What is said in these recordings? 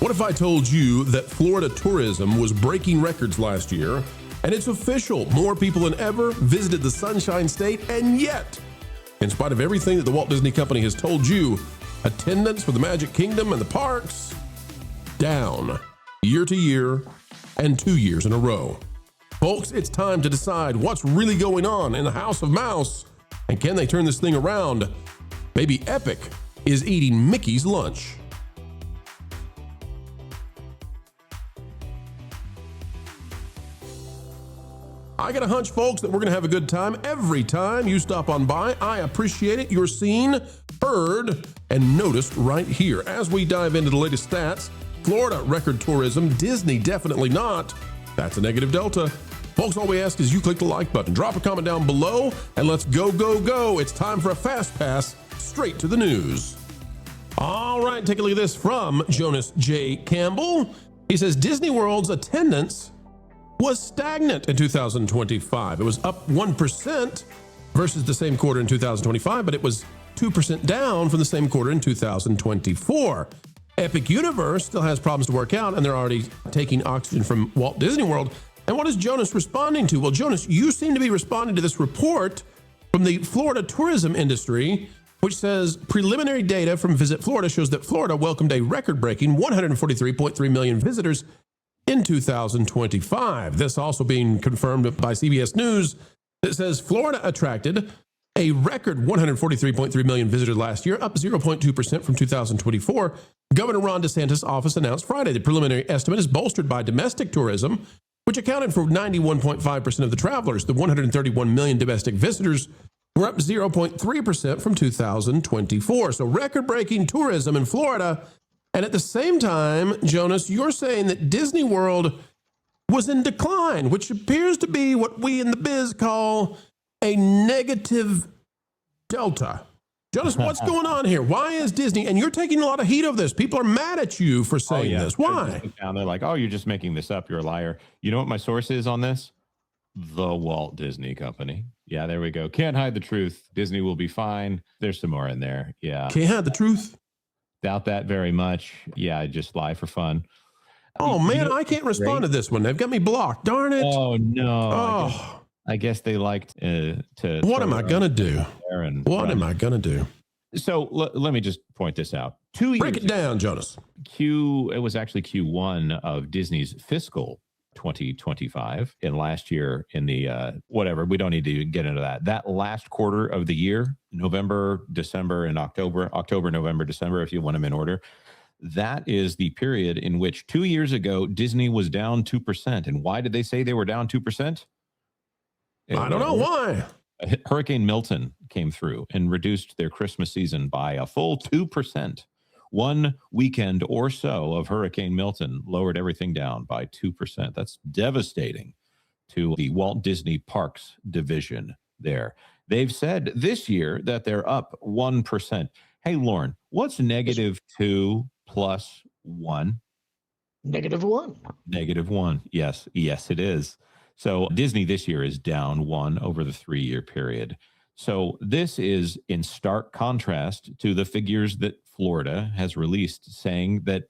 What if I told you that Florida tourism was breaking records last year, and it's official, more people than ever visited the Sunshine State, and yet, in spite of everything that the Walt Disney Company has told you, attendance for the Magic Kingdom and the parks down year to year and 2 years in a row. Folks, it's time to decide what's really going on in the House of Mouse, and can they turn this thing around? Maybe Epic is eating Mickey's lunch. I got a hunch, folks, that we're going to have a good time every time you stop on by. I appreciate it. You're seen, heard, and noticed right here. As we dive into the latest stats, Florida record tourism, Disney definitely not. That's a negative delta. Folks, all we ask is you click the like button, drop a comment down below, and let's go, go, go. It's time for a fast pass straight to the news. All right, take a look at this from Jonas J. Campbell. He says Disney World's attendance was stagnant in 2025. It was up 1% versus the same quarter in 2025, but it was 2% down from the same quarter in 2024. Epic Universe still has problems to work out, and they're already taking oxygen from Walt Disney World. And what is Jonas responding to? Well, Jonas, you seem to be responding to this report from the Florida tourism industry, which says preliminary data from Visit Florida shows that Florida welcomed a record-breaking 143.3 million visitors in 2025. This also being confirmed by CBS News that says Florida attracted a record 143.3 million visitors last year, up 0.2% from 2024. Governor Ron DeSantis' office announced Friday the preliminary estimate is bolstered by domestic tourism, which accounted for 91.5% of the travelers. The 131 million domestic visitors were up 0.3% from 2024. So record-breaking tourism in Florida. And at the same time, Jonas, you're saying that Disney World was in decline, which appears to be what we in the biz call a negative delta. Jonas, what's going on here? Why is Disney, and you're taking a lot of heat of this. People are mad at you for saying this. Why? They're like, oh, you're just making this up. You're a liar. You know what my source is on this? The Walt Disney Company. Yeah, there we go. Can't hide the truth. Disney will be fine. There's some more in there. Yeah. Can't hide the truth. Doubt that very much. Yeah, I just lie for fun. Oh, man, I can't respond to this one. They've got me blocked. Darn it. Oh, no. Oh. I guess they liked to. What am I going to do? What am I going to do? So let me just point this out. 2 years Break it down, Jonas. It was actually Q1 of Disney's fiscal 2025. And last year in the whatever, we don't need to get into that. That last quarter of the year, November, December, and October, November, December, if you want them in order. That is the period in which 2 years ago, Disney was down 2%. And why did they say they were down 2%? I don't know why. Hurricane Milton came through and reduced their Christmas season by a full 2%. 1 weekend or so of Hurricane Milton lowered everything down by 2%. That's devastating to the Walt Disney Parks division there. They've said this year that they're up 1%. Hey, Lauren, what's -2 plus 1? -1. -1. Yes, it is. So Disney this year is down 1 over the 3-year period. So this is in stark contrast to the figures that Florida has released, saying that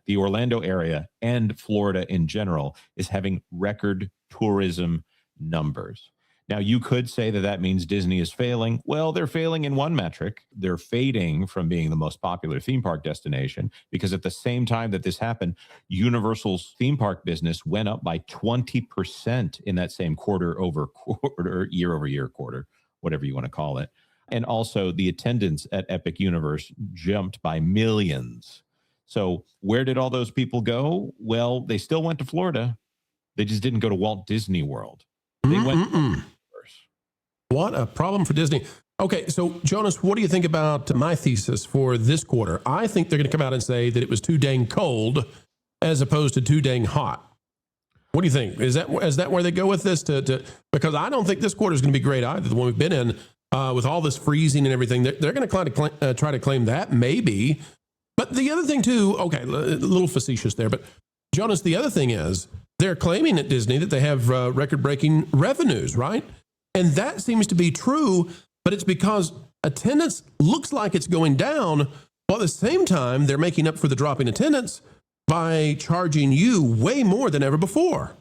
the Orlando area and Florida in general is having record tourism numbers. Now, you could say that means Disney is failing. Well, they're failing in one metric. They're fading from being the most popular theme park destination because at the same time that this happened, Universal's theme park business went up by 20% in that same quarter-over-quarter, year-over-year quarter, whatever you want to call it. And also the attendance at Epic Universe jumped by millions. So where did all those people go? Well, they still went to Florida. They just didn't go to Walt Disney World. They went. What a problem for Disney. Okay, so Jonas, what do you think about my thesis for this quarter? I think they're going to come out and say that it was too dang cold as opposed to too dang hot. What do you think? Is that where they go with this? Because I don't think this quarter is going to be great either. The one we've been in with all this freezing and everything, they're going to try to claim that maybe. But the other thing too, okay, a little facetious there, but Jonas, the other thing is they're claiming at Disney that they have record-breaking revenues, right? And that seems to be true, but it's because attendance looks like it's going down, while at the same time they're making up for the drop in attendance by charging you way more than ever before.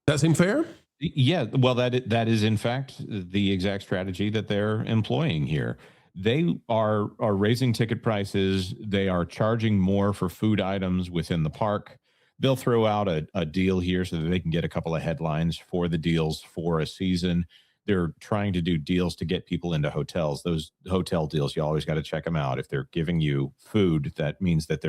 That seem fair? Yeah, well, that is in fact the exact strategy that they're employing here. They are raising ticket prices. They are charging more for food items within the park. They'll throw out a deal here so that they can get a couple of headlines for the deals for a season. They're trying to do deals to get people into hotels. Those hotel deals, you always got to check them out. If they're giving you food, that means that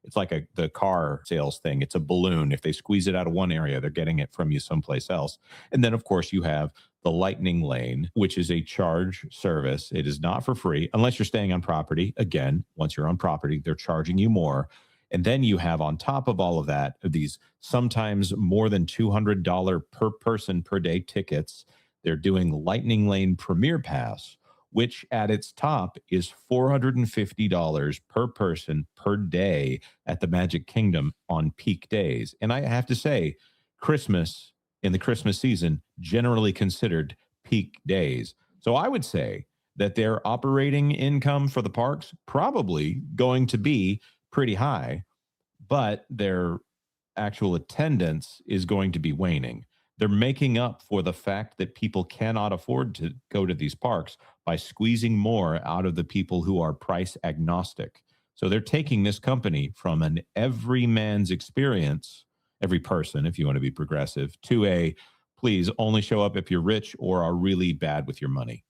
it's like the car sales thing. It's a balloon. If they squeeze it out of one area, they're getting it from you someplace else. And then, of course, you have the Lightning Lane, which is a charge service. It is not for free unless you're staying on property. Again, once you're on property, they're charging you more. And then you have on top of all of that, these sometimes more than $200 per person per day tickets. They're doing Lightning Lane Premier Pass, which at its top is $450 per person per day at the Magic Kingdom on peak days. And I have to say, Christmas in the Christmas season, generally considered peak days. So I would say that their operating income for the parks probably going to be pretty high, but their actual attendance is going to be waning. They're making up for the fact that people cannot afford to go to these parks by squeezing more out of the people who are price agnostic. So they're taking this company from an everyman's experience, every person, if you want to be progressive, to a please only show up if you're rich or are really bad with your money.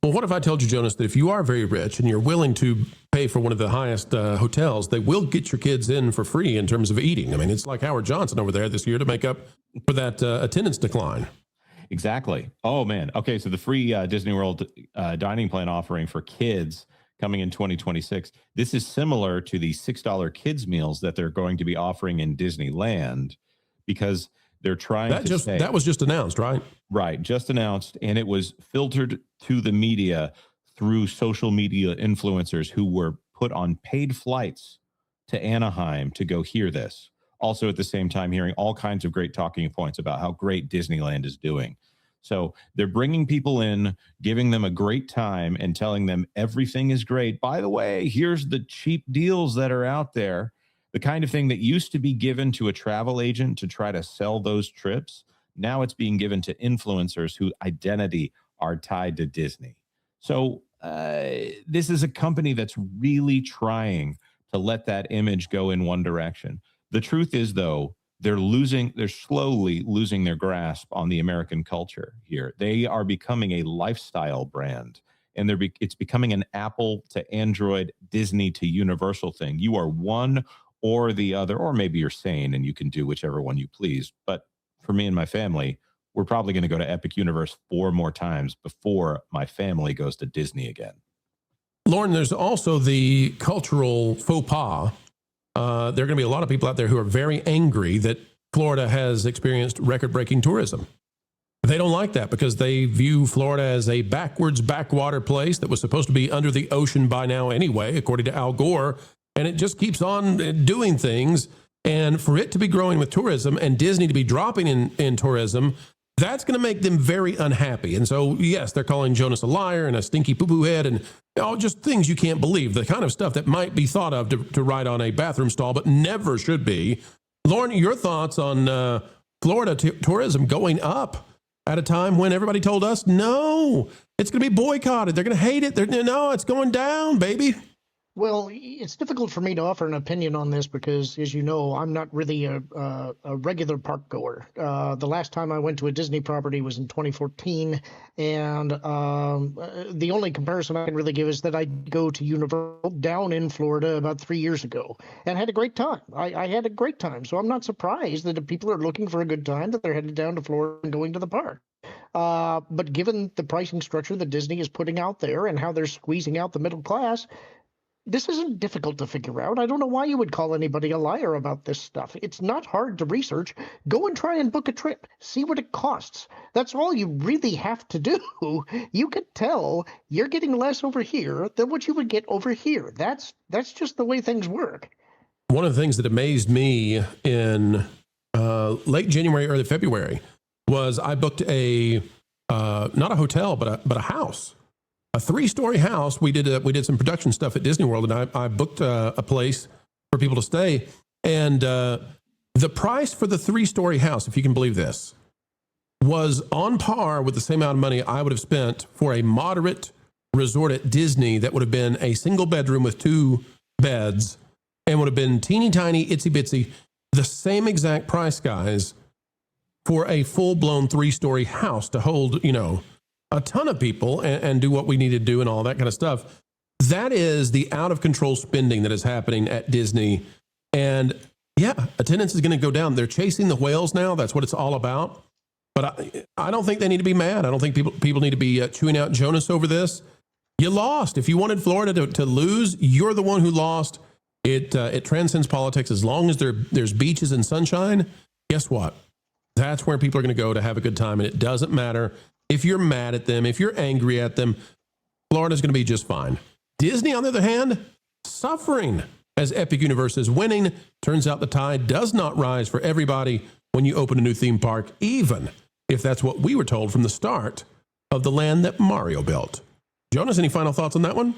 Well, what if I told you, Jonas, that if you are very rich and you're willing to pay for one of the highest hotels, they will get your kids in for free in terms of eating? I mean, it's like Howard Johnson over there this year to make up for that attendance decline. Exactly. Oh, man. Okay, so the free Disney World dining plan offering for kids coming in 2026, this is similar to the $6 kids meals that they're going to be offering in Disneyland, because they're trying that was just announced, right? Right, just announced, and it was filtered to the media through social media influencers who were put on paid flights to Anaheim to go hear this. Also, at the same time, hearing all kinds of great talking points about how great Disneyland is doing. So they're bringing people in, giving them a great time, and telling them everything is great. By the way, here's the cheap deals that are out there. The kind of thing that used to be given to a travel agent to try to sell those trips, now it's being given to influencers whose identity are tied to Disney. So this is a company that's really trying to let that image go in one direction. The truth is, though, they're slowly losing their grasp on the American culture here. They are becoming a lifestyle brand, and it's becoming an Apple to Android, Disney to Universal thing. You are one or the other, or maybe you're sane and you can do whichever one you please. But for me and my family, we're probably going to go to Epic Universe 4 more times before my family goes to Disney again. Lauren, there's also the cultural faux pas. There are going to be a lot of people out there who are very angry that Florida has experienced record-breaking tourism. They don't like that because they view Florida as a backwater place that was supposed to be under the ocean by now anyway, according to Al Gore. And it just keeps on doing things. And for it to be growing with tourism and Disney to be dropping in tourism, that's going to make them very unhappy. And so, yes, they're calling Jonas a liar and a stinky poo-poo head and just things you can't believe, the kind of stuff that might be thought of to write on a bathroom stall, but never should be. Lauren, your thoughts on Florida tourism going up at a time when everybody told us, no, it's going to be boycotted. They're going to hate it. No, it's going down, baby. Well, it's difficult for me to offer an opinion on this because, as you know, I'm not really a regular park goer. The last time I went to a Disney property was in 2014, and the only comparison I can really give is that I go to Universal down in Florida about 3 years ago and had a great time. I had a great time, so I'm not surprised that if people are looking for a good time that they're headed down to Florida and going to the park. But given the pricing structure that Disney is putting out there and how they're squeezing out the middle class, this isn't difficult to figure out. I don't know why you would call anybody a liar about this stuff. It's not hard to research. Go and try and book a trip. See what it costs. That's all you really have to do. You could tell you're getting less over here than what you would get over here. That's just the way things work. One of the things that amazed me in late January, early February was I booked not a hotel, but a house. A 3-story house. We did some production stuff at Disney World, and I booked a place for people to stay. And the price for the 3-story house, if you can believe this, was on par with the same amount of money I would have spent for a moderate resort at Disney that would have been a single bedroom with 2 beds and would have been teeny tiny, itsy bitsy, the same exact price, guys, for a full-blown 3-story house to hold, a ton of people and do what we need to do and all that kind of stuff. That is the out-of-control spending that is happening at Disney. And yeah, attendance is going to go down. They're chasing the whales now. That's what it's all about. But I don't think they need to be mad. I don't think people need to be chewing out Jonas over this. You lost. If you wanted Florida to lose, you're the one who lost. It transcends politics. As long as there's beaches and sunshine, guess what? That's where people are going to go to have a good time. And it doesn't matter if you're mad at them, if you're angry at them, Florida's going to be just fine. Disney, on the other hand, suffering as Epic Universe is winning. Turns out the tide does not rise for everybody when you open a new theme park, even if that's what we were told from the start of the land that Mario built. Jonas, any final thoughts on that one?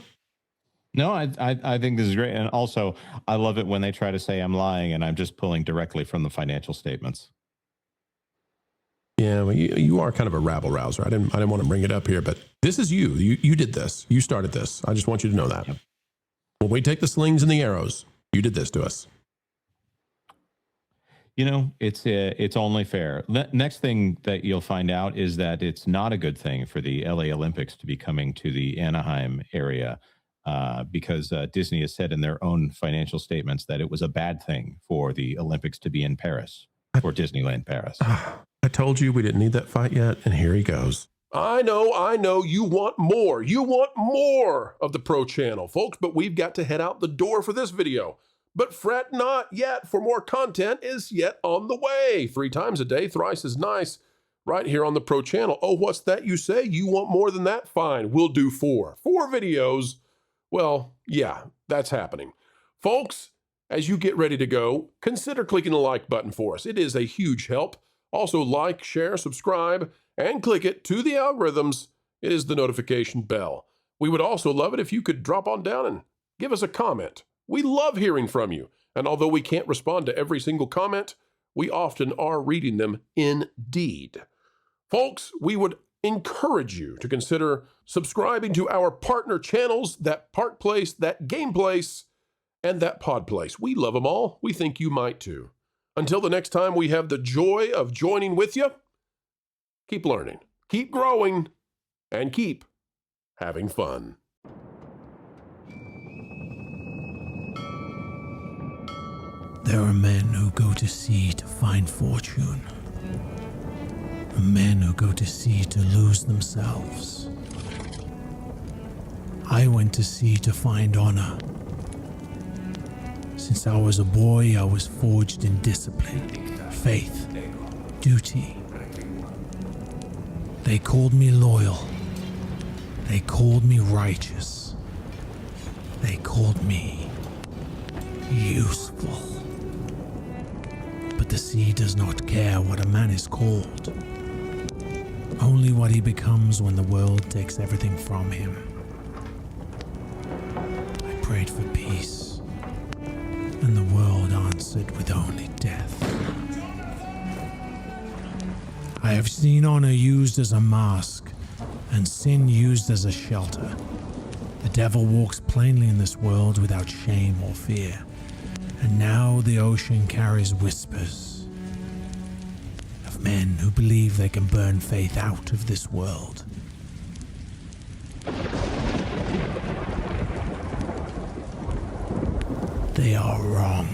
No, I think this is great. And also, I love it when they try to say I'm lying and I'm just pulling directly from the financial statements. Yeah, well, you are kind of a rabble-rouser. I didn't want to bring it up here, but this is you. You did this. You started this. I just want you to know that. Yep. When we take the slings and the arrows, you did this to us. It's only fair. Next thing that you'll find out is that it's not a good thing for the LA Olympics to be coming to the Anaheim area because Disney has said in their own financial statements that it was a bad thing for the Olympics to be in Paris, for Disneyland Paris. I told you we didn't need that fight yet, and here he goes. I know. You want more. You want more of the Pro Channel, folks, but we've got to head out the door for this video. But fret not yet, for more content is yet on the way. 3 times a day, thrice as nice, right here on the Pro Channel. Oh, what's that you say? You want more than that? Fine, we'll do 4. 4 videos. Well, yeah, that's happening. Folks, as you get ready to go, consider clicking the like button for us. It is a huge help. Also, like, share, subscribe, and click it to the algorithms. It is the notification bell. We would also love it if you could drop on down and give us a comment. We love hearing from you, and although we can't respond to every single comment, we often are reading them indeed. Folks, we would encourage you to consider subscribing to our partner channels, that Park Place, that Game Place, and that Pod Place. We love them all. We think you might too. Until the next time we have the joy of joining with you, keep learning, keep growing, and keep having fun. There are men who go to sea to find fortune, and men who go to sea to lose themselves. I went to sea to find honor. Since I was a boy, I was forged in discipline, faith, duty. They called me loyal. They called me righteous. They called me useful. But the sea does not care what a man is called, only what he becomes when the world takes everything from him. I prayed for peace, and the world answered with only death. I have seen honor used as a mask, and sin used as a shelter. The devil walks plainly in this world without shame or fear. And now the ocean carries whispers of men who believe they can burn faith out of this world. They are wrong.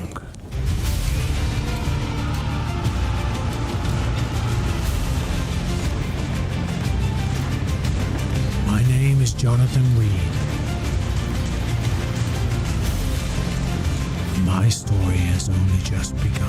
My name is Jonathan Reed. My story has only just begun.